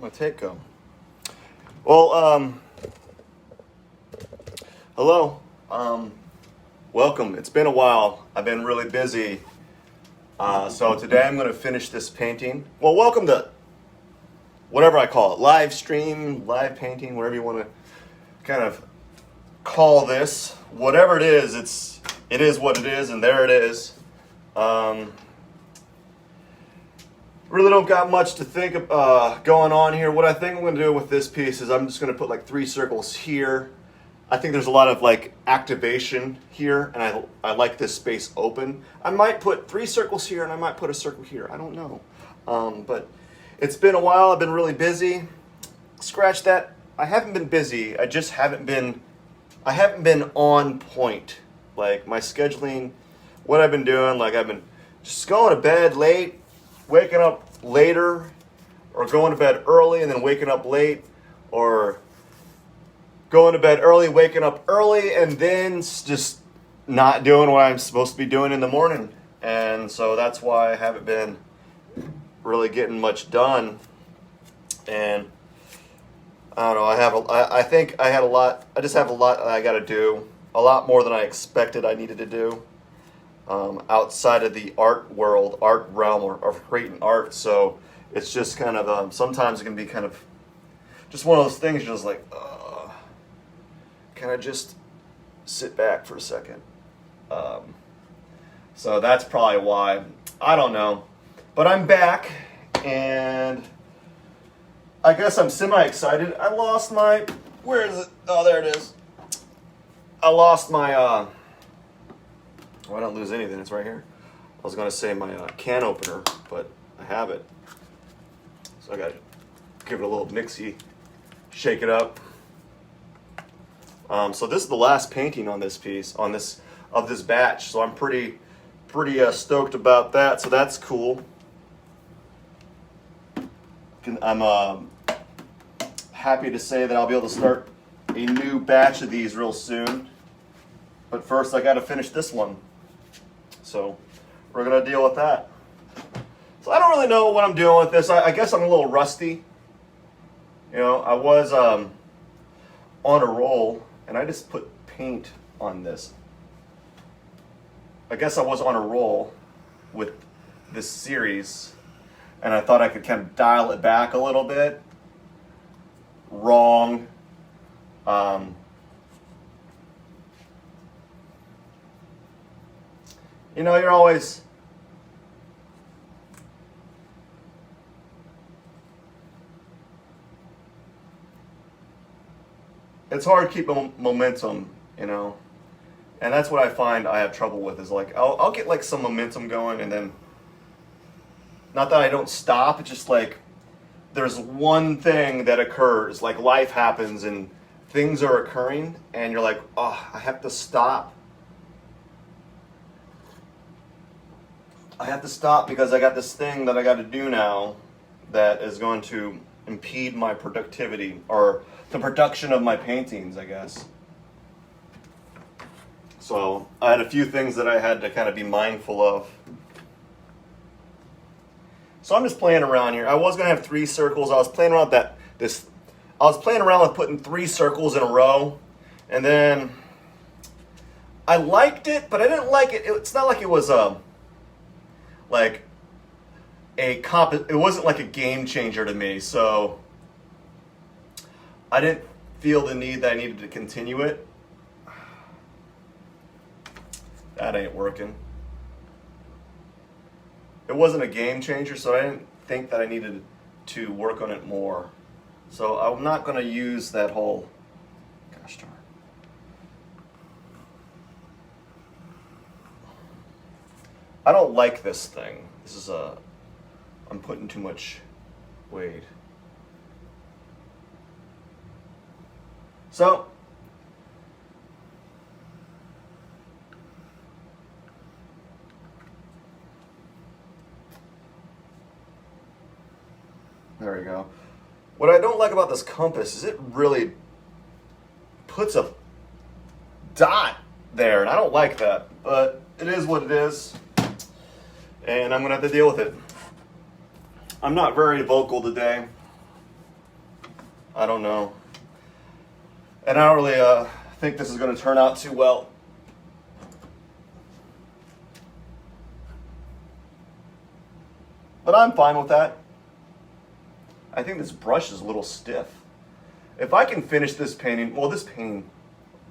my take go? Well, hello. Welcome. It's been a while. I've been really busy. So today I'm going to finish this painting. Well, welcome to whatever I call it. Live stream, live painting, whatever you want to kind of call this. Whatever it is what it is, and there it is. Really don't got much to think of going on here. What I think I'm going to do with this piece is I'm just going to put like 3 circles here. I think there's a lot of like activation here, and I like this space open. I might put 3 circles here, and I might put a circle here. I don't know. But it's been a while. I've been really busy. Scratch that. I haven't been busy. I just haven't been on point. Like my scheduling, what I've been doing, like I've been just going to bed late, waking up later, or going to bed early and then waking up late, or going to bed early, waking up early, and then just not doing what I'm supposed to be doing in the morning. And so that's why I haven't been really getting much done. And I don't know, I think I had a lot, I just have a lot I got to do, a lot more than I expected I needed to do. Outside of the art world, art realm, or creating art. So it's just kind of, sometimes it can be kind of just one of those things, you're just like, can I just sit back for a second? So that's probably why. I don't know. But I'm back, and I guess I'm semi-excited. I lost my, where is it? Oh, there it is. I lost my, well, I don't lose anything, it's right here. I was going to say my can opener, but I have it. So I got to give it a little mixy, shake it up. So this is the last painting on this piece, of this batch. So I'm pretty stoked about that. So that's cool. I'm happy to say that I'll be able to start a new batch of these real soon. But first I got to finish this one. So we're going to deal with that. So I don't really know what I'm doing with this. I guess I'm a little rusty. You know, I was on a roll, and I just put paint on this. I guess I was on a roll with this series, and I thought I could kind of dial it back a little bit. Wrong. You know, you're always, it's hard to keep momentum, you know, and that's what I find I have trouble with, is like, I'll get like some momentum going, and then, not that I don't stop, it's just like, there's one thing that occurs, like life happens and things are occurring, and you're like, oh, I have to stop. I have to stop because I got this thing that I got to do now that is going to impede my productivity, or the production of my paintings, I guess. So I had a few things that I had to kind of be mindful of. So I'm just playing around here. I was going to have 3 circles. I was playing around with I was playing around with putting 3 circles in a row, and then I liked it, but I didn't like it. It's not like it was like it wasn't like a game changer to me, so I didn't feel the need that I needed to continue it. That ain't working. It wasn't a game changer, so I didn't think that I needed to work on it more. So I'm not going to use that whole, gosh darn. I don't like this thing. This is I'm putting too much weight. So, there we go. What I don't like about this compass is it really puts a dot there, and I don't like that, but it is what it is. And I'm going to have to deal with it. I'm not very vocal today. I don't know. And I don't really think this is going to turn out too well. But I'm fine with that. I think this brush is a little stiff. If I can finish this painting, well, this painting,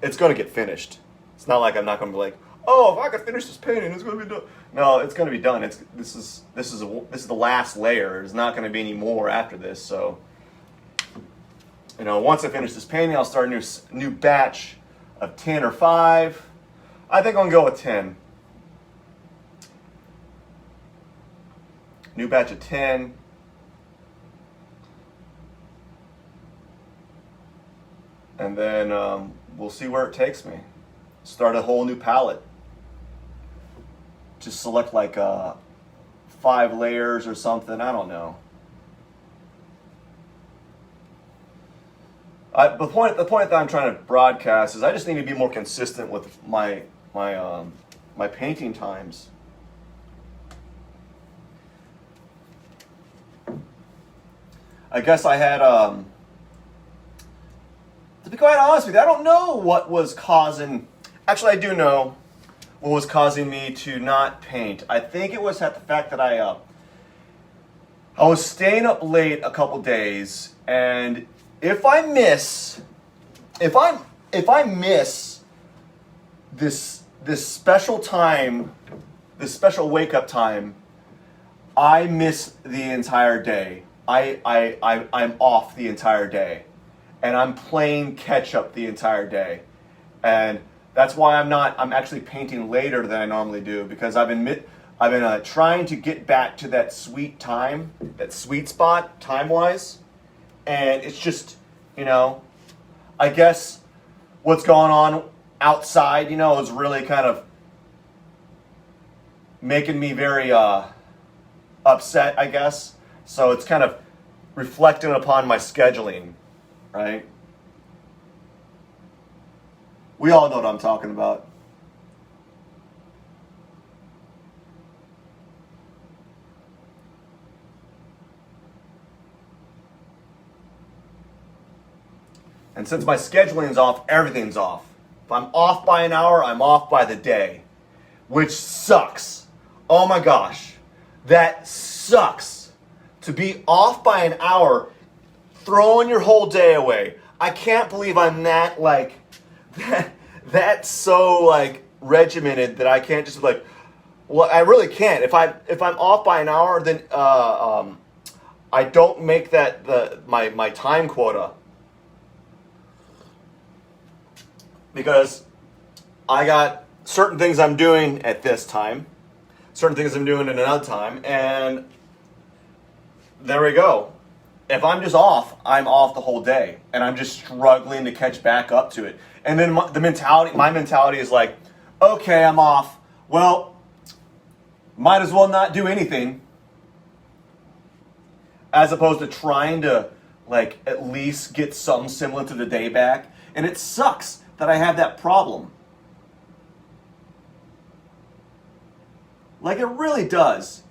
it's going to get finished. It's not like I'm not going to be like, oh, if I can finish this painting, it's going to be done. No, it's going to be done. This is the last layer. There's not going to be any more after this. So, you know, once I finish this painting, I'll start a new batch of 10 or 5. I think I'm going to go with 10. New batch of 10. And then we'll see where it takes me. Start a whole new palette. Just select like 5 layers or something. I don't know. The point that I'm trying to broadcast is I just need to be more consistent with my painting times. I guess I had, to be quite honest with you, I don't know what was causing, actually I do know what was causing me to not paint. I think it was at the fact that I was staying up late a couple days, and if I miss this special time, this special wake up time, I miss the entire day. I'm off the entire day, and I'm playing catch up the entire day, and that's why I'm actually painting later than I normally do, because I've been trying to get back to that sweet time, that sweet spot time wise, and it's just, you know, I guess what's going on outside, you know, is really kind of making me very upset, I guess. So it's kind of reflecting upon my scheduling, right? We all know what I'm talking about. And since my scheduling's off, everything's off. If I'm off by an hour, I'm off by the day, which sucks. Oh my gosh, that sucks. To be off by an hour, throwing your whole day away. I can't believe I'm that that's so like regimented that I can't just be like, well, I really can't. If I'm off by an hour, then I don't make that my time quota, because I got certain things I'm doing at this time, certain things I'm doing at another time, and there we go. If I'm just off, I'm off the whole day, and I'm just struggling to catch back up to it. And then my mentality is like, okay, I'm off. Well, might as well not do anything, as opposed to trying to like at least get something similar to the day back. And it sucks that I have that problem. Like, it really does.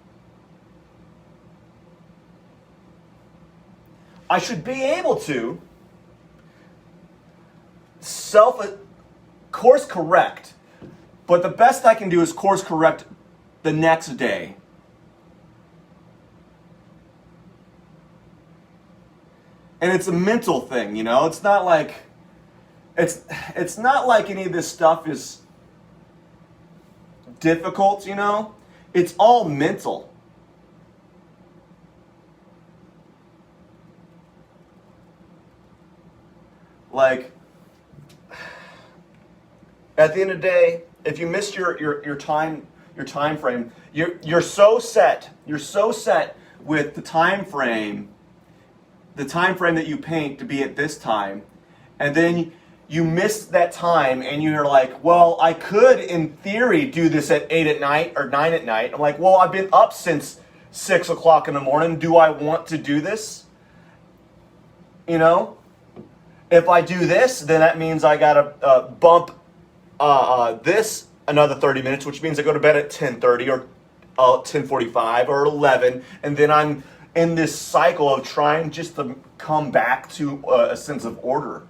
I should be able to course correct, but the best I can do is course correct the next day. And it's a mental thing, you know? It's not like it's not like any of this stuff is difficult, you know? It's all mental. Like, at the end of the day, if you missed your time frame, you're so set with the time frame that you paint to be at this time, and then you miss that time, and you're like, well, I could in theory do this at 8 at night or 9 at night. I'm like, well, I've been up since 6 o'clock in the morning. Do I want to do this? You know? If I do this, then that means I gotta bump this another 30 minutes, which means I go to bed at 10:30 or 10:45 or 11, and then I'm in this cycle of trying just to come back to a sense of order?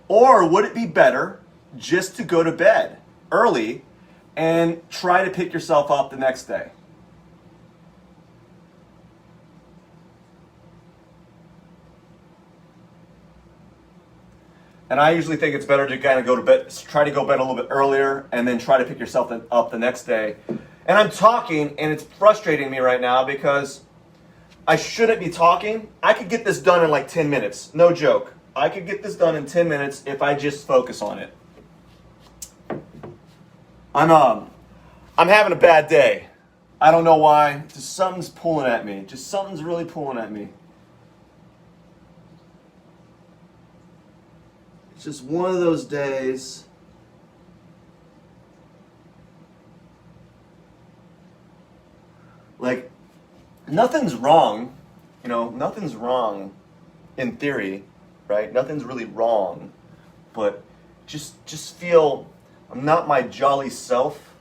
Or would it be better just to go to bed early and try to pick yourself up the next day? And I usually think it's better to kind of go to bed, try to go to bed a little bit earlier, and then try to pick yourself up the next day. And I'm talking, and it's frustrating me right now because I shouldn't be talking. I could get this done in like 10 minutes. No joke. I could get this done in 10 minutes if I just focus on it. I'm having a bad day. I don't know why. Just something's pulling at me. Just something's really pulling at me. It's just one of those days. Like, nothing's wrong. You know, nothing's wrong in theory, right? Nothing's really wrong. But just feel I'm not my jolly self.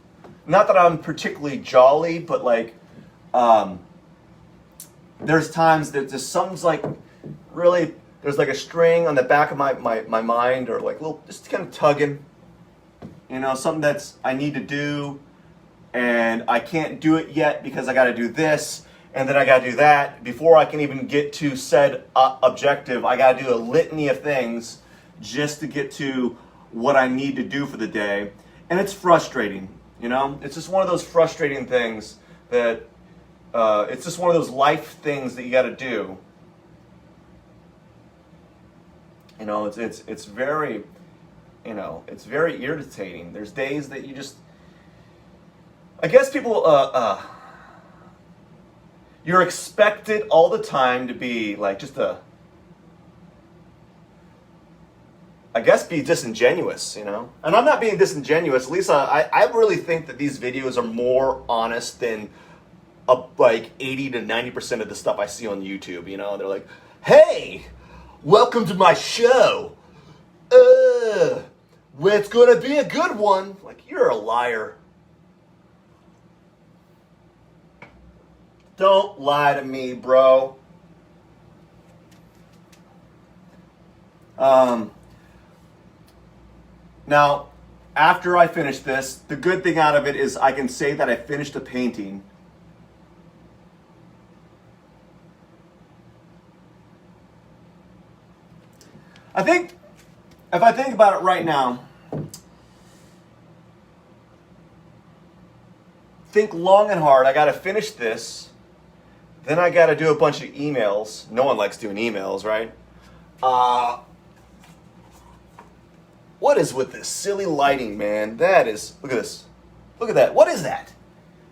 Not that I'm particularly jolly, but like there's times that just something's like really, there's like a string on the back of my mind, or like little, just kind of tugging, you know, something that's I need to do and I can't do it yet because I got to do this and then I got to do that. Before I can even get to said objective, I got to do a litany of things just to get to what I need to do for the day. And it's frustrating, you know? It's just one of those frustrating things that, it's just one of those life things that you got to do. You know, it's very, you know, it's very irritating. There's days that you just, I guess people, you're expected all the time to be like just I guess be disingenuous, you know? And I'm not being disingenuous. At least I really think that these videos are more honest than like 80 to 90% of the stuff I see on YouTube, you know? They're like, hey, welcome to my show. Well, it's gonna be a good one. Like, you're a liar. Don't lie to me, bro. Now, after I finish this, the good thing out of it is I can say that I finished a painting. I think, if I think about it right now, think long and hard. I got to finish this. Then I got to do a bunch of emails. No one likes doing emails, right? What is with this silly lighting, man? That is, look at this. Look at that. What is that?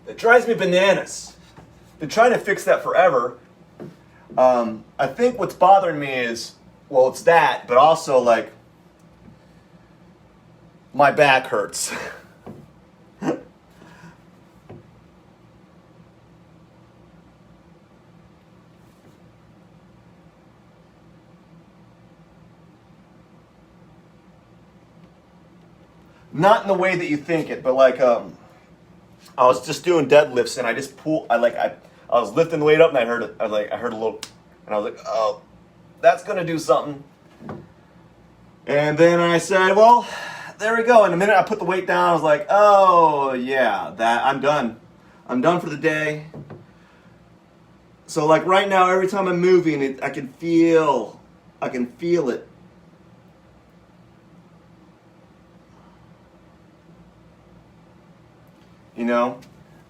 That drives me bananas. Been trying to fix that forever. I think what's bothering me is, well, it's that, but also like my back hurts. Not in the way that you think it, but like I was just doing deadlifts and I just I was lifting the weight up and I heard a little, and I was like, oh, that's gonna do something. And then I said, well, there we go. And the minute I put the weight down, I was like, oh yeah, that I'm done. I'm done for the day. So like right now, every time I'm moving, I can feel it. You know,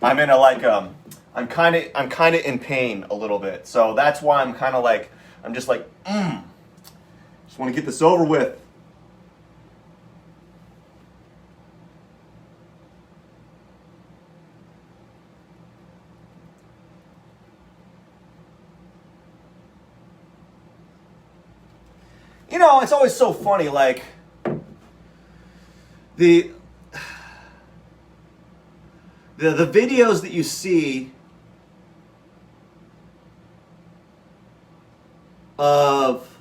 I'm in a like I'm kind of in pain a little bit. So that's why I'm kind of like I'm just like just want to get this over with. You know, it's always so funny, like the videos that you see of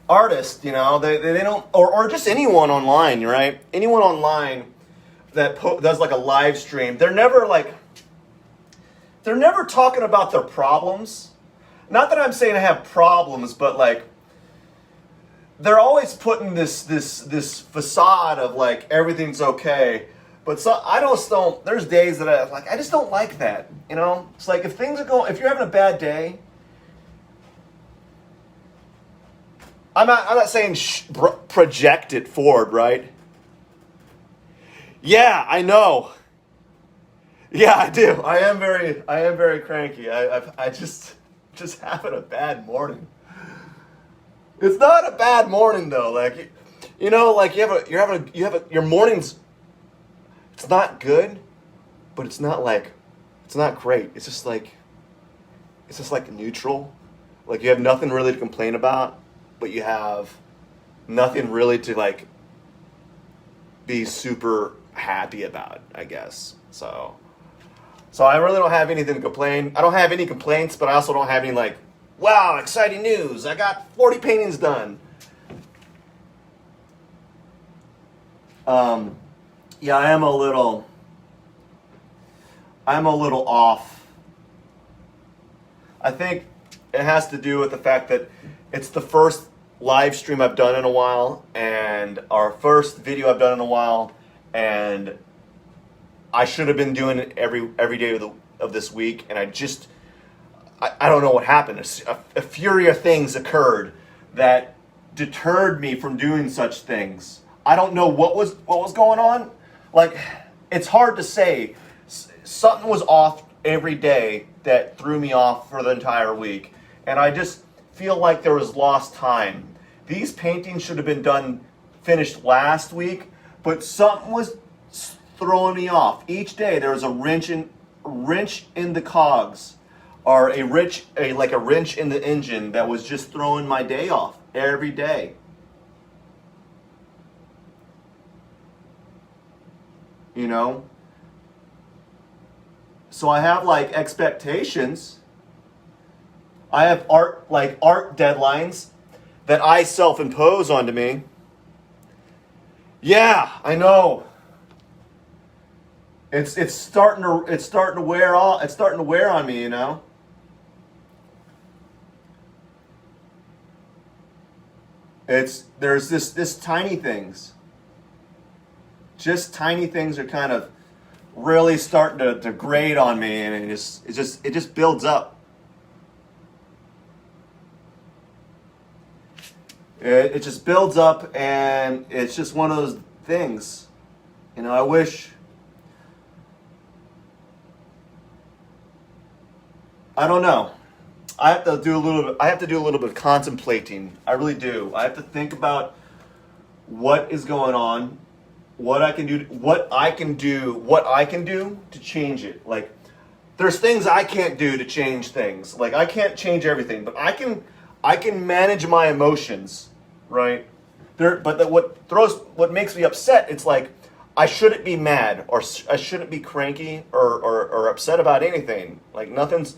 artists, you know, they don't, or just anyone online, right? Anyone online, does like a live stream, they're never talking about their problems. Not that I'm saying I have problems, but like they're always putting this facade of like everything's okay. But so I don't. There's days that I just don't like that. You know, it's like if you're having a bad day. I'm not saying project it forward, right? Yeah, I know. Yeah, I do. I am very cranky. I just having a bad morning. It's not a bad morning though. Like, you know, like your morning's. It's not good, but it's not great. It's just like neutral. Like you have nothing really to complain about, but you have nothing really to like be super happy about, I guess. So I really don't have anything to complain. I don't have any complaints, but I also don't have any like, wow, exciting news. I got 40 paintings done. Yeah, I'm a little off. I think it has to do with the fact that it's the first live stream I've done in a while, and our first video I've done in a while, and I should have been doing it every day of this week, and I don't know what happened. A fury of things occurred that deterred me from doing such things. I don't know what was going on. Like, it's hard to say. Something was off every day that threw me off for the entire week, and I just feel like there was lost time. These paintings should have been finished last week, but something was throwing me off. Each day there was a wrench in the cogs, or a wrench in the engine that was just throwing my day off every day. You know? So I have like expectations. I have art deadlines that I self-impose onto me. Yeah, I know. It's starting to wear off. It's starting to wear on me, you know. There's this tiny things. Just tiny things are kind of really starting to grate on me, and it just builds up. It just builds up, and it's just one of those things. You know, I don't know. I have to do a little bit of contemplating. I really do. I have to think about what is going on, what I can do to change it. Like, there's things I can't do to change things. Like, I can't change everything, but I can manage my emotions, right? What makes me upset, it's like I shouldn't be mad, or I shouldn't be cranky or upset about anything. Like, nothing's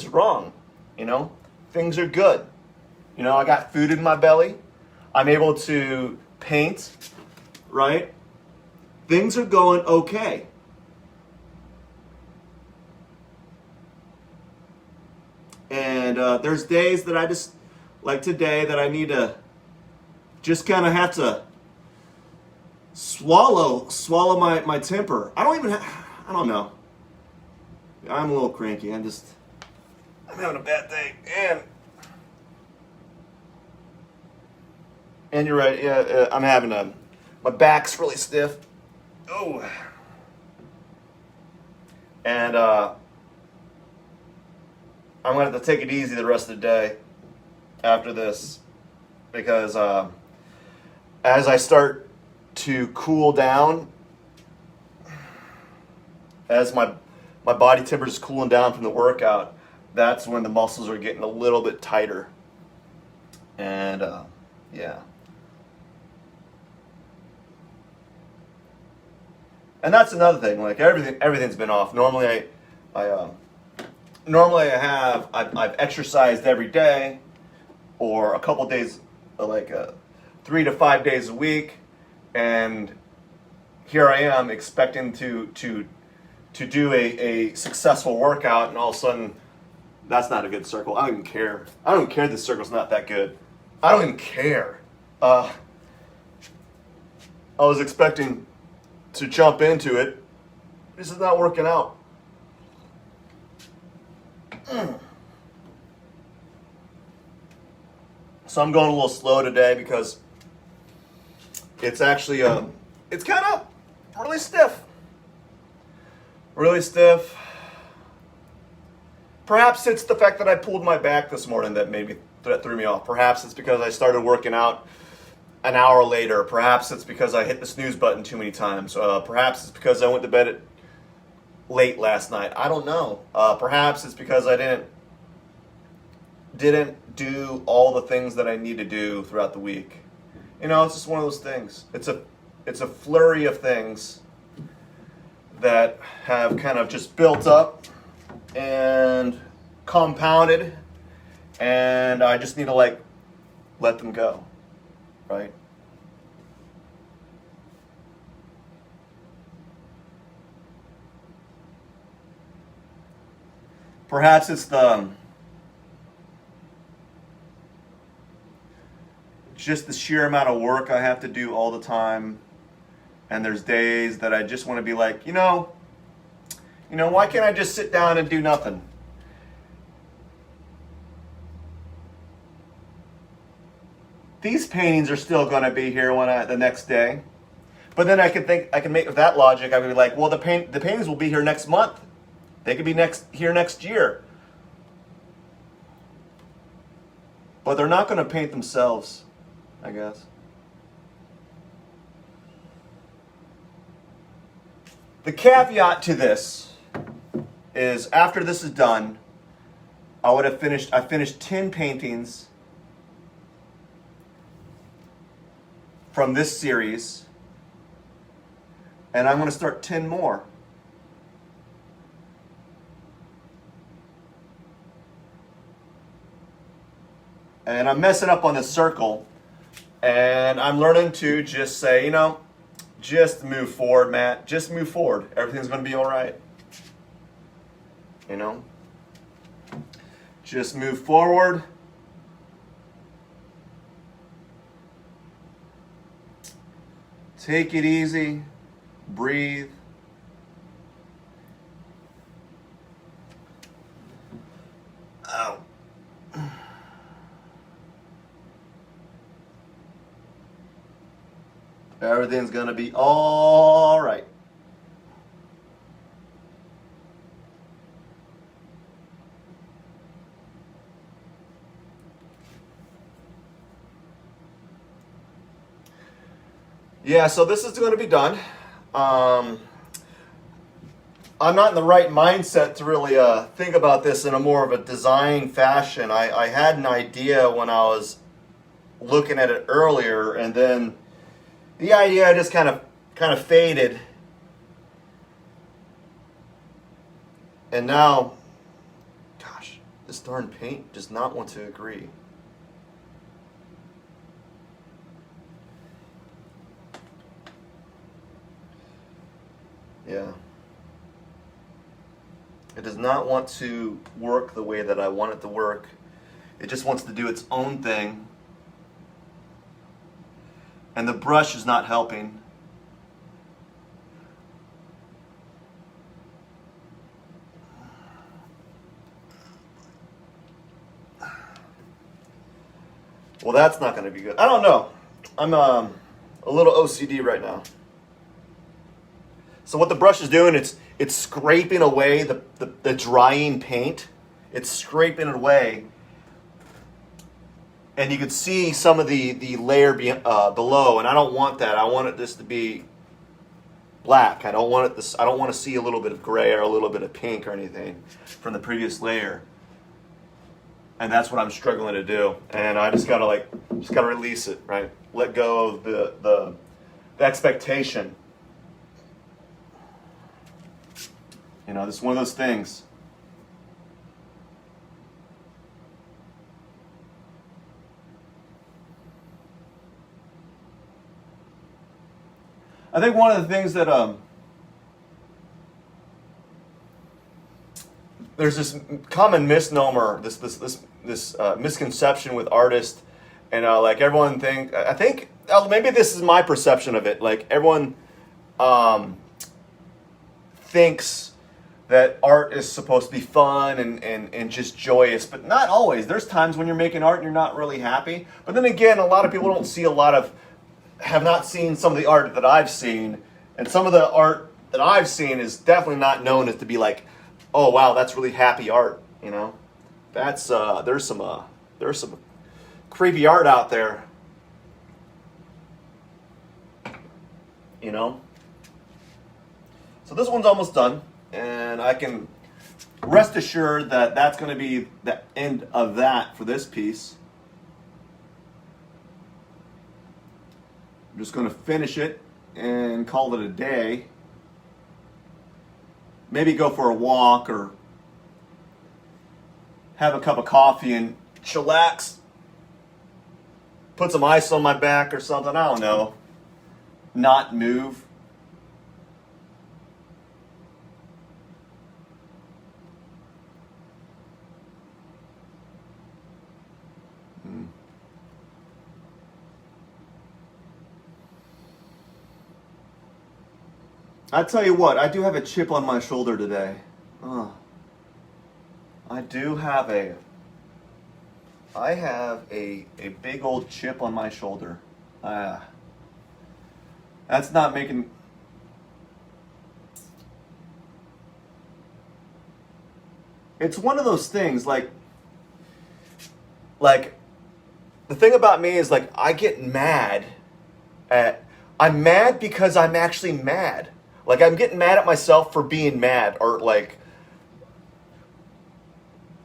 wrong, you know? Things are good. You know, I got food in my belly. I'm able to paint, right? Things are going okay. And there's days that I just, like today, that I need to just kind of have to swallow my temper. I don't know. I'm a little cranky. I'm having a bad day. And you're right. Yeah, I'm having my back's really stiff. Oh. And I'm going to have to take it easy the rest of the day after this, because as I start to cool down, as my body temperature is cooling down from the workout, that's when the muscles are getting a little bit tighter. And yeah. And that's another thing. Like, everything's been off. Normally I've exercised every day, or a couple days, like 3 to 5 days a week, and here I am expecting to do a successful workout, and all of a sudden, that's not a good circle. I don't even care. I don't even care this circle's not that good. I don't even care. I was expecting to jump into it. This is not working out. So I'm going a little slow today because it's actually, it's kind of really stiff. Really stiff. Perhaps it's the fact that I pulled my back this morning that threw me off. Perhaps it's because I started working out an hour later. Perhaps it's because I hit the snooze button too many times. Perhaps it's because I went to bed late last night. I don't know. Perhaps it's because I didn't do all the things that I need to do throughout the week. You know, it's just one of those things. It's a flurry of things that have kind of just built up and compounded, and I just need to let them go, right? Perhaps it's just the sheer amount of work I have to do all the time, and there's days that I just want to be like, you know, why can't I just sit down and do nothing? These paintings are still going to be here the next day, but then I can make with that logic. I would be like, well, the paintings will be here next month. They could be here next year, but they're not going to paint themselves, I guess. The caveat to this is after this is done, I finished 10 paintings from this series, and I'm going to start 10 more. And I'm messing up on this circle, and I'm learning to just say, just move forward, Matt. Just move forward. Everything's going to be all right. Just move forward. Take it easy. Breathe. Ow. Everything's going to be all right. Yeah, so this is going to be done. I'm not in the right mindset to really think about this in a more of a design fashion. I had an idea when I was looking at it earlier, and then the idea just kind of faded. And now, gosh, this darn paint does not want to agree. Yeah. It does not want to work the way that I want it to work. It just wants to do its own thing. And the brush is not helping. Well, that's not going to be good. I don't know. I'm a little OCD right now. So what the brush is doing, it's scraping away the drying paint. It's scraping it away. And you can see some of the layer below, and I don't want that. I want this to be black. I don't want to see a little bit of gray or a little bit of pink or anything from the previous layer. And that's what I'm struggling to do. And I just gotta release it, right? Let go of the expectation. This is one of those things. I think one of the things that there's this common misnomer, this misconception with artists, and like everyone I think maybe this is my perception of it. Like everyone thinks that art is supposed to be fun and just joyous, but not always. There's times when you're making art and you're not really happy. But then again, a lot of people don't see have not seen some of the art that I've seen, and some of the art that I've seen is definitely not known as to be like, oh wow, that's really happy art. You know, that's there's some creepy art out there. You know. So this one's almost done, and I can rest assured that that's going to be the end of that for this piece. I'm just going to finish it and call it a day. Maybe go for a walk or have a cup of coffee and chillax. Put some ice on my back or something, I don't know. Not move. I tell you what, I do have a chip on my shoulder today. I have a big old chip on my shoulder. That's not making... It's one of those things, like the thing about me is like I get mad I'm mad because I'm actually mad. Like I'm getting mad at myself for being mad, or like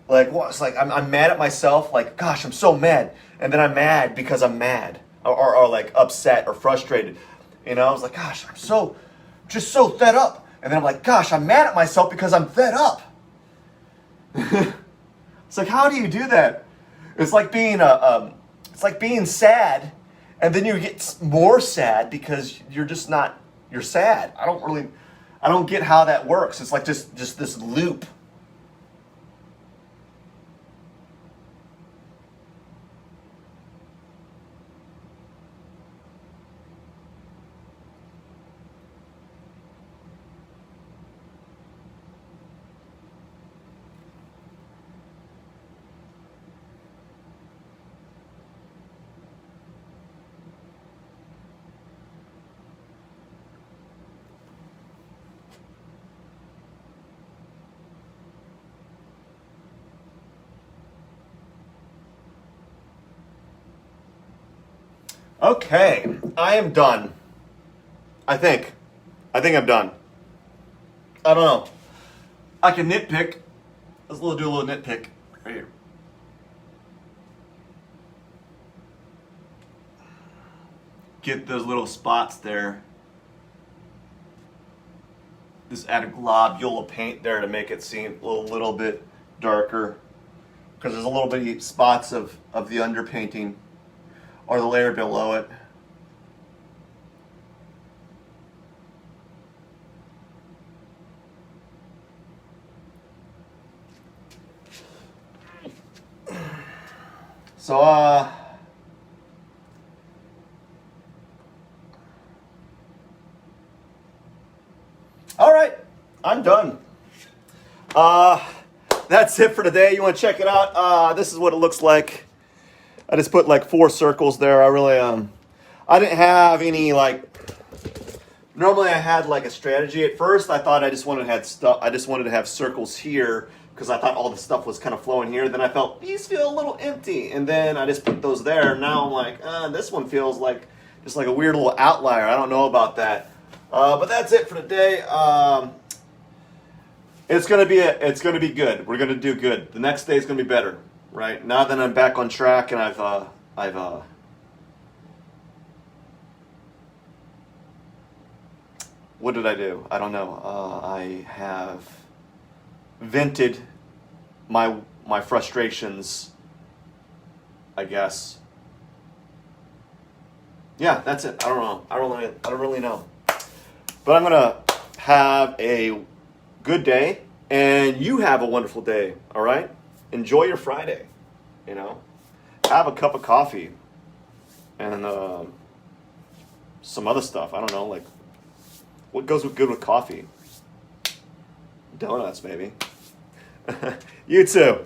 what? It's like I'm mad at myself. Like, gosh, I'm so mad, and then I'm mad because I'm mad, or like upset or frustrated. You know, I was like, gosh, I'm just so fed up, and then I'm like, gosh, I'm mad at myself because I'm fed up. It's like, how do you do that? It's like being sad, and then you get more sad because you're just not. You're sad. I don't get how that works. It's like just this loop. Okay, I am done. I think I'm done. I don't know. I can nitpick. Let's do a little nitpick right here. Get those little spots there. Just add a globule of paint there to make it seem a little bit darker, because there's a little bitty spots of the underpainting or the layer below it. So, all right, I'm done. That's it for today. You want to check it out? This is what it looks like. I just put like 4 circles there. I really, I didn't have any normally I had like a strategy. At first I thought I just wanted to have circles here because I thought all the stuff was kind of flowing here. Then I felt these feel a little empty, and then I just put those there. Now I'm like, this one feels like just like a weird little outlier. I don't know about that. But that's it for today. It's gonna be good. We're gonna do good. The next day is gonna be better. Right now that I'm back on track, and I've what did I do? I don't know. I have vented my frustrations, I guess. Yeah, that's it. I don't know. I don't really know. But I'm gonna have a good day, and you have a wonderful day. All right, enjoy your Friday. You know, have a cup of coffee and some other stuff. I don't know, like what goes good with coffee? Donuts, maybe. You too.